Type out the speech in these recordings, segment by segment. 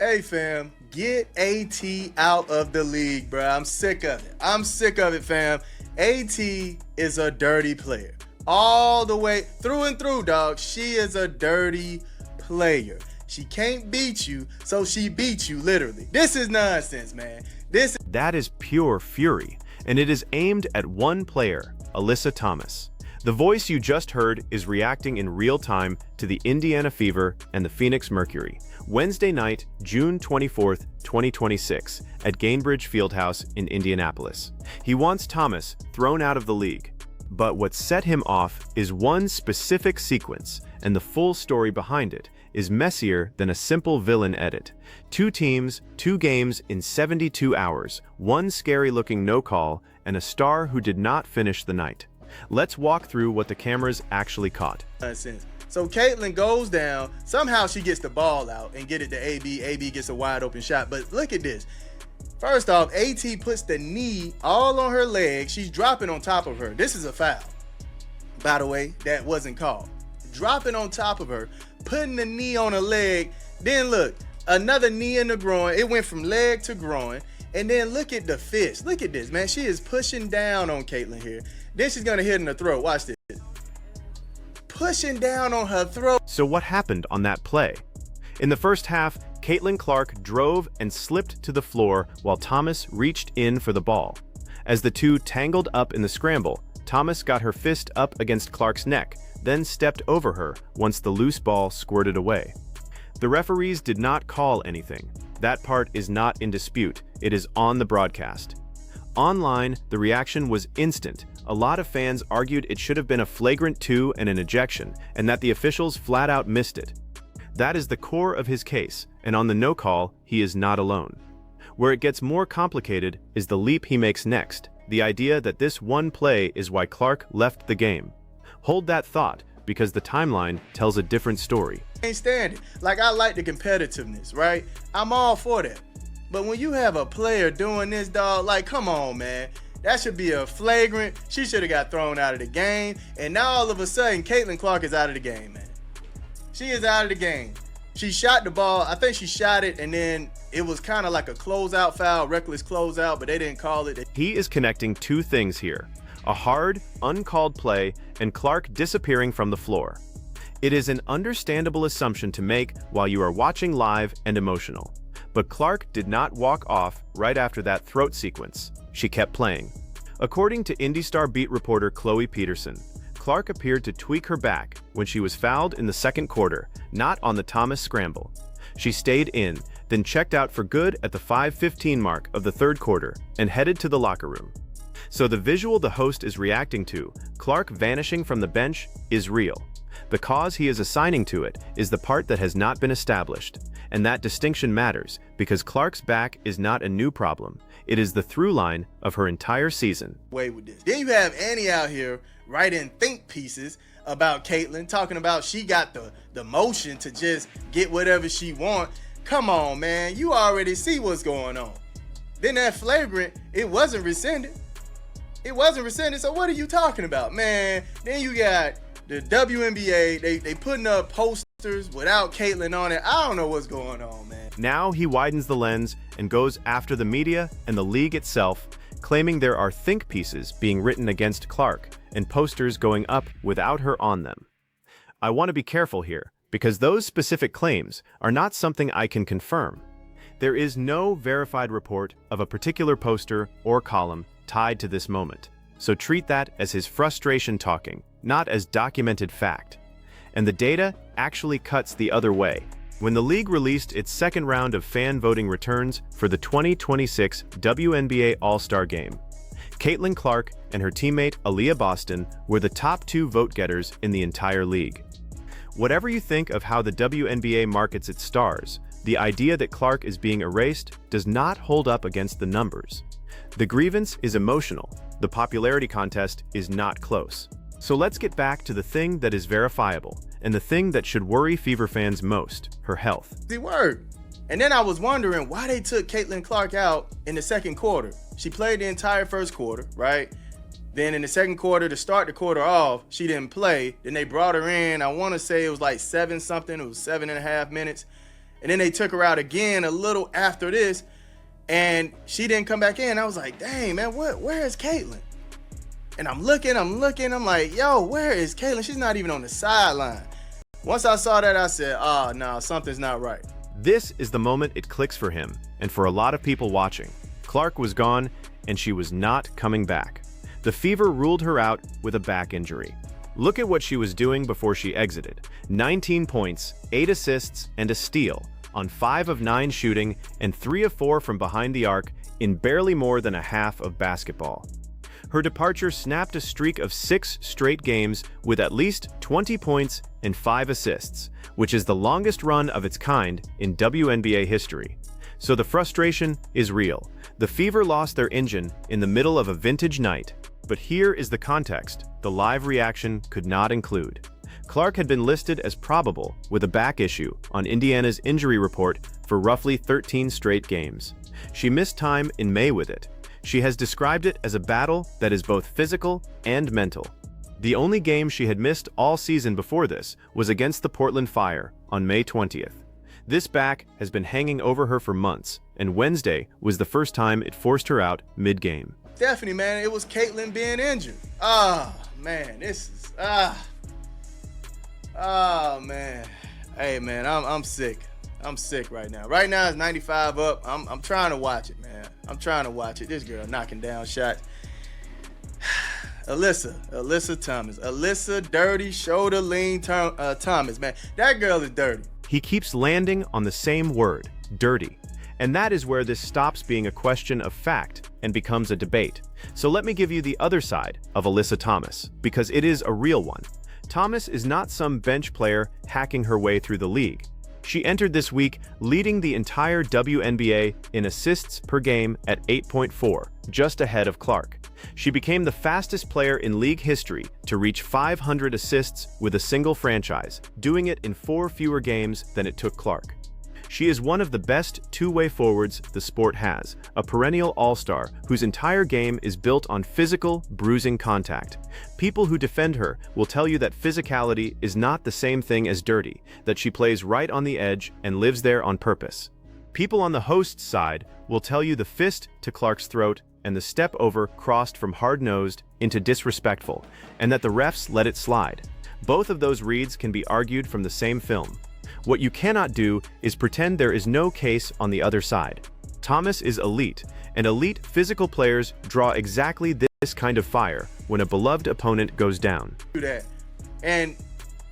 Hey fam, get AT out of the league, bro. I'm sick of it. I'm sick of it, fam. AT is a dirty player. All the way through and through, dog. She is a dirty player. She can't beat you, so she beats you, literally. This is nonsense, man. That is pure fury, and it is aimed at one player, Alyssa Thomas. The voice you just heard is reacting in real time to the Indiana Fever and the Phoenix Mercury, Wednesday night, June 24th, 2026, at Gainbridge Fieldhouse in Indianapolis. He wants Thomas thrown out of the league. But what set him off is one specific sequence, and the full story behind it is messier than a simple villain edit. 2 teams, 2 games in 72 hours, 1 scary-looking no-call, and a star who did not finish the night. Let's walk through what the cameras actually caught. So Caitlin goes down. Somehow she gets the ball out and get it to AB. AB gets a wide open shot. But look at this. First off, AT puts the knee all on her leg. She's dropping on top of her. This is a foul, by the way, that wasn't called. Dropping on top of her, putting the knee on her leg. Then look, another knee in the groin. It went from leg to groin. And then look at the fist. Look at this, man. She is pushing down on Caitlin here. Then she's going to hit in the throat. Watch this. Pushing down on her throat. So what happened on that play? In the first half, Caitlin Clark drove and slipped to the floor while Thomas reached in for the ball. As the two tangled up in the scramble, Thomas got her fist up against Clark's neck, then stepped over her once the loose ball squirted away. The referees did not call anything. That part is not in dispute. It is on the broadcast. Online, the reaction was instant. A lot of fans argued it should have been a flagrant 2 and an ejection, and that the officials flat out missed it. That is the core of his case, and on the no call, he is not alone. Where it gets more complicated is the leap he makes next, the idea that this one play is why Clark left the game. Hold that thought, because the timeline tells a different story. Can't stand it. Like, I like the competitiveness, right? I'm all for that. But when you have a player doing this, dog, like, come on, man. That should be a flagrant. She should have got thrown out of the game. And now all of a sudden, Caitlin Clark is out of the game, man. She is out of the game. She shot the ball. I think she shot it, and then it was kind of like a closeout foul, reckless closeout, but they didn't call it. He is connecting 2 things here: a hard, uncalled play and Clark disappearing from the floor. It is an understandable assumption to make while you are watching live and emotional. But Clark did not walk off right after that throat sequence. She kept playing. According to IndyStar beat reporter Chloe Peterson, Clark appeared to tweak her back when she was fouled in the second quarter, not on the Thomas scramble. She stayed in, then checked out for good at the 5:15 mark of the third quarter and headed to the locker room. So the visual the host is reacting to, Clark vanishing from the bench, is real. The cause he is assigning to it is the part that has not been established. And that distinction matters because Clark's back is not a new problem. It is the through line of her entire season. With this. Then you have Annie out here writing think pieces about Caitlin, talking about she got the motion to just get whatever she want. Come on, man. You already see what's going on. Then that flagrant, it wasn't rescinded. It wasn't rescinded, so what are you talking about, man? Then you got the WNBA, they putting up posters without Caitlin on it. I don't know what's going on, man. Now he widens the lens and goes after the media and the league itself, claiming there are think pieces being written against Clark and posters going up without her on them. I want to be careful here, because those specific claims are not something I can confirm. There is no verified report of a particular poster or column tied to this moment, so treat that as his frustration talking, not as documented fact. And the data actually cuts the other way. When the league released its second round of fan voting returns for the 2026 WNBA All-Star Game, Caitlin Clark and her teammate Aaliyah Boston were the top 2 vote-getters in the entire league. Whatever you think of how the WNBA markets its stars, the idea that Clark is being erased does not hold up against the numbers. The grievance is emotional. The popularity contest is not close. So let's get back to the thing that is verifiable, and the thing that should worry Fever fans most, her health. The word. And then I was wondering why they took Caitlin Clark out in the second quarter. She played the entire first quarter, right? Then in the second quarter, to start the quarter off, she didn't play. Then they brought her in. I want to say it was like 7 something. It was 7.5 minutes. And then they took her out again a little after this, and she didn't come back in. I was like, dang, man, where is Caitlin? And I'm looking, I'm like, yo, where is Caitlin? She's not even on the sideline. Once I saw that, I said, oh, no, something's not right. This is the moment it clicks for him, and for a lot of people watching. Clark was gone, and she was not coming back. The Fever ruled her out with a back injury. Look at what she was doing before she exited. 19 points, 8 assists, and a steal on 5 of 9 shooting and 3 of 4 from behind the arc in barely more than a half of basketball. Her departure snapped a streak of 6 straight games with at least 20 points and 5 assists, which is the longest run of its kind in WNBA history. So the frustration is real. The Fever lost their engine in the middle of a vintage night. But here is the context the live reaction could not include. Clark had been listed as probable with a back issue on Indiana's injury report for roughly 13 straight games. She missed time in May with it. She has described it as a battle that is both physical and mental. The only game she had missed all season before this was against the Portland Fire on May 20th. This back has been hanging over her for months, and Wednesday was the first time it forced her out mid-game. Definitely, man, it was Caitlin being injured. Oh, man, this is, oh, man. Hey, man, I'm sick. I'm sick right now. Right now it's 95 up. I'm trying to watch it, man. I'm trying to watch it. This girl knocking down shots. Alyssa Thomas. Alyssa Dirty Shoulder Lean Thomas, man. That girl is dirty. He keeps landing on the same word, dirty. And that is where this stops being a question of fact and becomes a debate. So let me give you the other side of Alyssa Thomas, because it is a real one. Thomas is not some bench player hacking her way through the league. She entered this week leading the entire WNBA in assists per game at 8.4, just ahead of Clark. She became the fastest player in league history to reach 500 assists with a single franchise, doing it in 4 fewer games than it took Clark. She is one of the best two-way forwards the sport has, a perennial all-star whose entire game is built on physical, bruising contact. People who defend her will tell you that physicality is not the same thing as dirty, that she plays right on the edge and lives there on purpose. People on the host's side will tell you the fist to Clark's throat and the step over crossed from hard-nosed into disrespectful, and that the refs let it slide. Both of those reads can be argued from the same film. What you cannot do is pretend there is no case on the other side. Thomas is elite, and elite physical players draw exactly this kind of fire when a beloved opponent goes down. Do that. And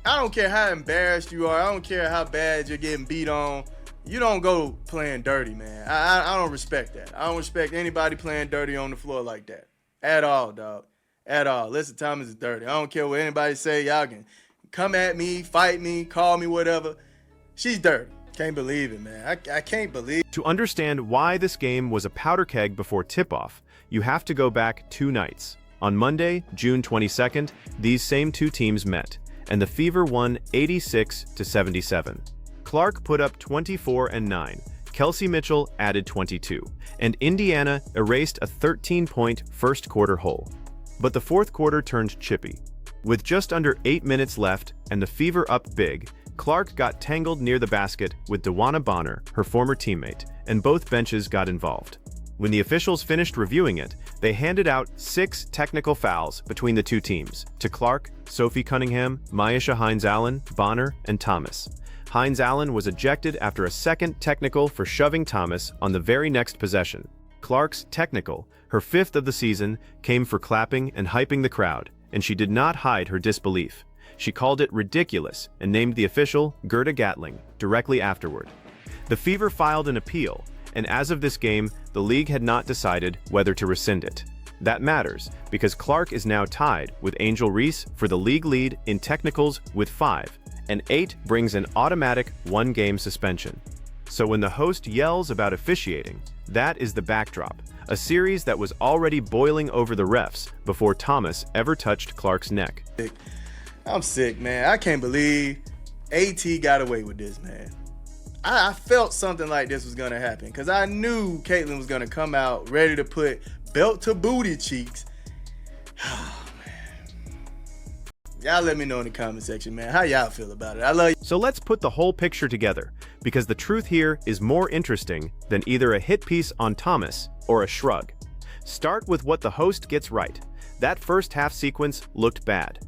I don't care how embarrassed you are. I don't care how bad you're getting beat on. You don't go playing dirty, man. I don't respect that. I don't respect anybody playing dirty on the floor like that. At all, dog. At all. Alyssa Thomas is dirty. I don't care what anybody say. Y'all can come at me, fight me, call me, whatever. She's dirty. Can't believe it, man. I can't believe it. To understand why this game was a powder keg before tip-off, you have to go back 2 nights. On Monday, June 22nd, these same 2 teams met, and the Fever won 86-77. Clark put up 24 and 9. Kelsey Mitchell added 22, and Indiana erased a 13-point first-quarter hole. But the fourth quarter turned chippy. With just under 8 minutes left and the Fever up big, Clark got tangled near the basket with DeWanna Bonner, her former teammate, and both benches got involved. When the officials finished reviewing it, they handed out 6 technical fouls between the 2 teams, to Clark, Sophie Cunningham, Myisha Hines-Allen, Bonner, and Thomas. Hines-Allen was ejected after a second technical for shoving Thomas on the very next possession. Clark's technical, her 5th of the season, came for clapping and hyping the crowd, and she did not hide her disbelief. She called it ridiculous and named the official Gerda Gatling directly afterward. The Fever filed an appeal, and as of this game, the league had not decided whether to rescind it. That matters because Clark is now tied with Angel Reese for the league lead in technicals with 5, and 8 brings an automatic 1-game suspension. So when the host yells about officiating, that is the backdrop, a series that was already boiling over the refs before Thomas ever touched Clark's neck. I'm sick, man. I can't believe AT got away with this, man. I felt something like this was going to happen because I knew Caitlin was going to come out ready to put belt to booty cheeks. Oh, man. Y'all let me know in the comment section, man. How y'all feel about it? I love you. So let's put the whole picture together. because the truth here is more interesting than either a hit piece on Thomas or a shrug. Start with what the host gets right. That first half sequence looked bad.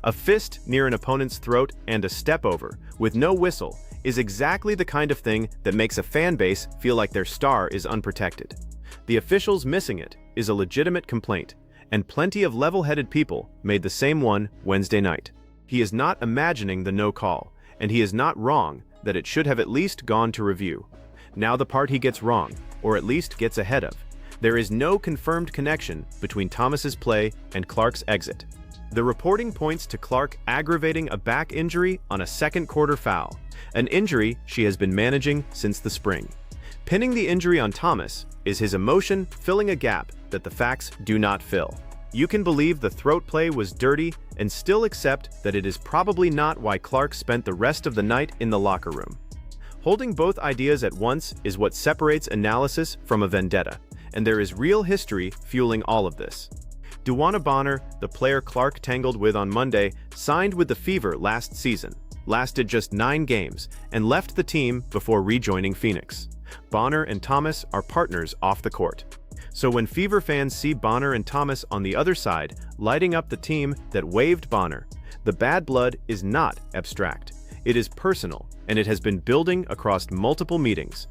A fist near an opponent's throat and a step over, with no whistle, is exactly the kind of thing that makes a fan base feel like their star is unprotected. The officials missing it is a legitimate complaint, and plenty of level-headed people made the same one Wednesday night. He is not imagining the no call, and he is not wrong that it should have at least gone to review. Now the part he gets wrong, or at least gets ahead of. There is no confirmed connection between Thomas's play and Clark's exit. The reporting points to Clark aggravating a back injury on a second-quarter foul, an injury she has been managing since the spring. Pinning the injury on Thomas is his emotion filling a gap that the facts do not fill. You can believe the throat play was dirty and still accept that it is probably not why Clark spent the rest of the night in the locker room. Holding both ideas at once is what separates analysis from a vendetta, and there is real history fueling all of this. DeWanna Bonner, the player Clark tangled with on Monday, signed with the Fever last season, lasted just 9 games, and left the team before rejoining Phoenix. Bonner and Thomas are partners off the court. So when Fever fans see Bonner and Thomas on the other side, lighting up the team that waived Bonner, the bad blood is not abstract. It is personal, and it has been building across multiple meetings.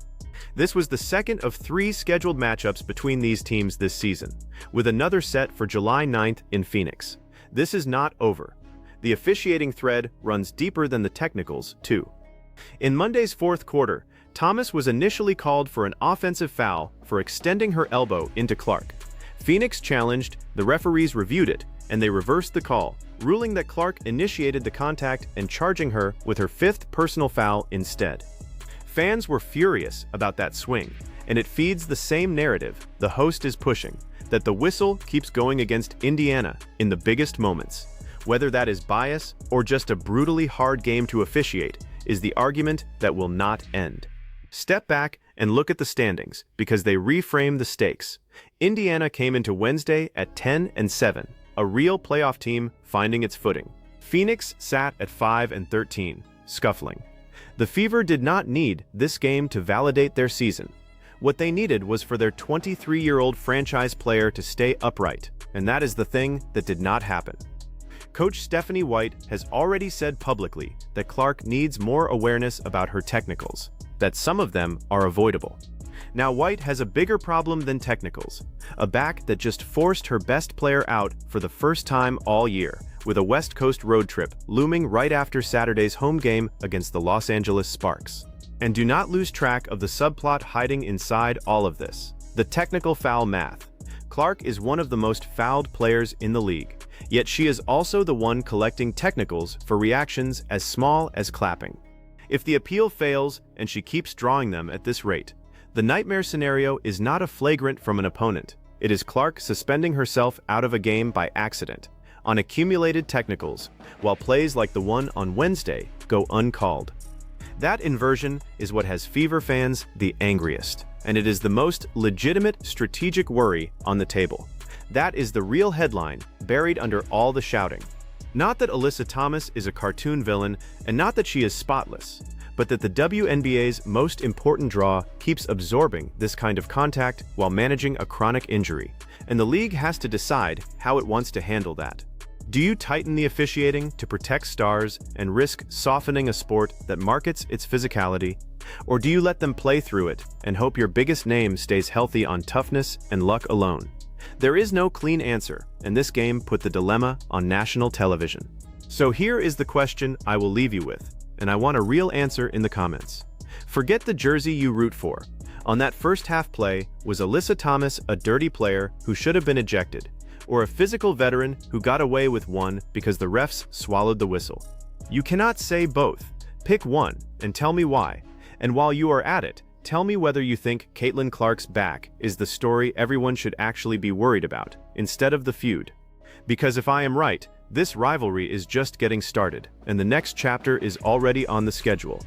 This was the second of 3 scheduled matchups between these teams this season, with another set for July 9th in Phoenix. This is not over. The officiating thread runs deeper than the technicals, too. In Monday's fourth quarter, Thomas was initially called for an offensive foul for extending her elbow into Clark. Phoenix challenged, the referees reviewed it, and they reversed the call, ruling that Clark initiated the contact and charging her with her 5th personal foul instead. Fans were furious about that swing, and it feeds the same narrative the host is pushing, that the whistle keeps going against Indiana in the biggest moments. Whether that is bias or just a brutally hard game to officiate is the argument that will not end. Step back and look at the standings, because they reframe the stakes. Indiana came into Wednesday at 10-7, a real playoff team finding its footing. Phoenix sat at 5-13, scuffling. The Fever did not need this game to validate their season. What they needed was for their 23-year-old franchise player to stay upright, and that is the thing that did not happen. Coach Stephanie White has already said publicly that Clark needs more awareness about her technicals, that some of them are avoidable. Now White has a bigger problem than technicals, a back that just forced her best player out for the first time all year, with a West Coast road trip looming right after Saturday's home game against the Los Angeles Sparks. And do not lose track of the subplot hiding inside all of this, the technical foul math. Clark is one of the most fouled players in the league, yet she is also the one collecting technicals for reactions as small as clapping. If the appeal fails and she keeps drawing them at this rate, the nightmare scenario is not a flagrant from an opponent. It is Clark suspending herself out of a game by accident, on accumulated technicals, while plays like the one on Wednesday go uncalled. That inversion is what has Fever fans the angriest, and it is the most legitimate strategic worry on the table. That is the real headline buried under all the shouting. Not that Alyssa Thomas is a cartoon villain, and not that she is spotless, but that the WNBA's most important draw keeps absorbing this kind of contact while managing a chronic injury, and the league has to decide how it wants to handle that. Do you tighten the officiating to protect stars and risk softening a sport that markets its physicality? Or do you let them play through it and hope your biggest name stays healthy on toughness and luck alone? There is no clean answer, and this game put the dilemma on national television. So here is the question I will leave you with, and I want a real answer in the comments. Forget the jersey you root for. On that first half play, was Alyssa Thomas a dirty player who should have been ejected, or a physical veteran who got away with one because the refs swallowed the whistle? You cannot say both. Pick one and tell me why. And while you are at it, tell me whether you think Caitlin Clark's back is the story everyone should actually be worried about, instead of the feud. Because if I am right, this rivalry is just getting started, and the next chapter is already on the schedule.